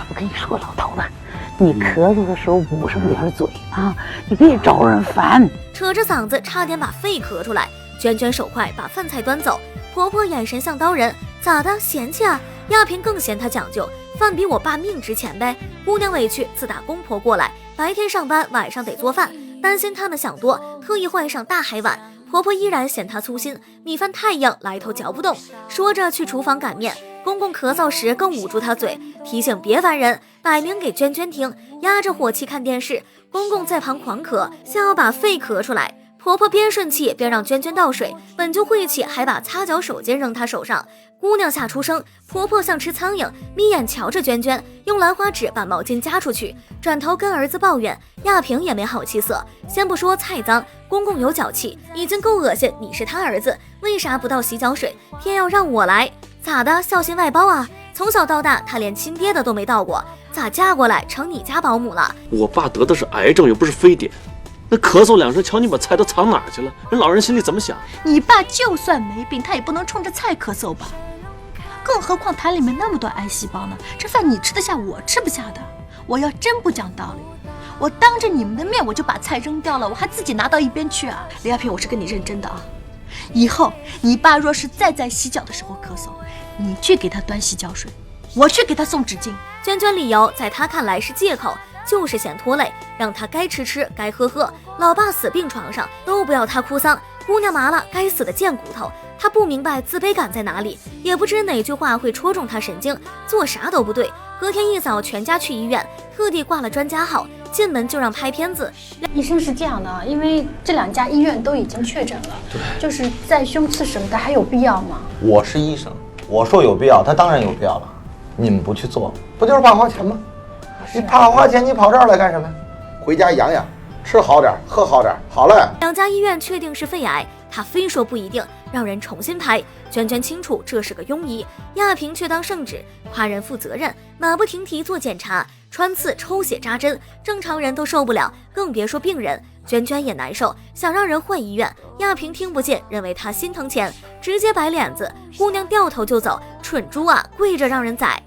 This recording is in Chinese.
我跟你说，老头子，你咳嗽的时候捂上点嘴啊，你别招人烦。扯着嗓子差点把肺咳出来。娟娟手快把饭菜端走，婆婆眼神像刀人，咋的嫌弃啊？亚萍更嫌她讲究，饭比我爸命值钱呗。姑娘委屈，自打公婆过来，白天上班，晚上得做饭，担心他们想多，特意换上大海碗。婆婆依然嫌她粗心，米饭太硬，来头嚼不动。说着去厨房擀面，公公咳嗽时更捂住她嘴，提醒别烦人，摆明给娟娟听，压着火气看电视。公公在旁狂咳，像要把肺咳出来。婆婆边顺气边让娟娟倒水，本就晦气，还把擦脚手巾扔她手上。姑娘吓出声，婆婆像吃苍蝇，眯眼瞧着娟娟，用兰花指把毛巾夹出去，转头跟儿子抱怨。亚萍也没好气色，先不说菜脏，公公有脚气，已经够恶心，你是他儿子，为啥不倒洗脚水，偏要让我来？咋的，孝心外包啊？从小到大他连亲爹的都没到过，咋嫁过来成你家保姆了？我爸得的是癌症，又不是非典，那咳嗽两声，瞧你把菜都藏哪儿去了？人老人心里怎么想？你爸就算没病，他也不能冲着菜咳嗽吧？更何况痰里面那么多癌细胞呢，这饭你吃得下，我吃不下的。我要真不讲道理，我当着你们的面我就把菜扔掉了，我还自己拿到一边去啊！李亚萍，我是跟你认真的啊！以后你爸若是再在洗脚的时候咳嗽，你去给他端洗脚水，我去给他送纸巾。娟娟理由在他看来是借口，就是嫌拖累，让他该吃吃该喝喝。老爸死病床上都不要他哭丧，姑娘麻了，该死的贱骨头。他不明白自卑感在哪里，也不知哪句话会戳中他神经，做啥都不对。隔天一早全家去医院，特地挂了专家号，进门就让拍片子。医生是这样的，因为这2家医院都已经确诊了，就是再胸刺什么的还有必要吗？我是医生，我说有必要，他当然有必要了。你们不去做，不就是怕花钱吗？你怕花钱，你跑这儿来干什么？回家养养，吃好点，喝好点，好了。2家医院确定是肺癌，他非说不一定，让人重新拍。娟娟清楚这是个庸医，亚萍却当圣旨，夸人负责任，马不停蹄做检查，穿刺、抽血、扎针，正常人都受不了，更别说病人。娟娟也难受，想让人换医院，亚萍听不见，认为她心疼钱，直接摆脸子。姑娘掉头就走，蠢猪啊，跪着让人宰。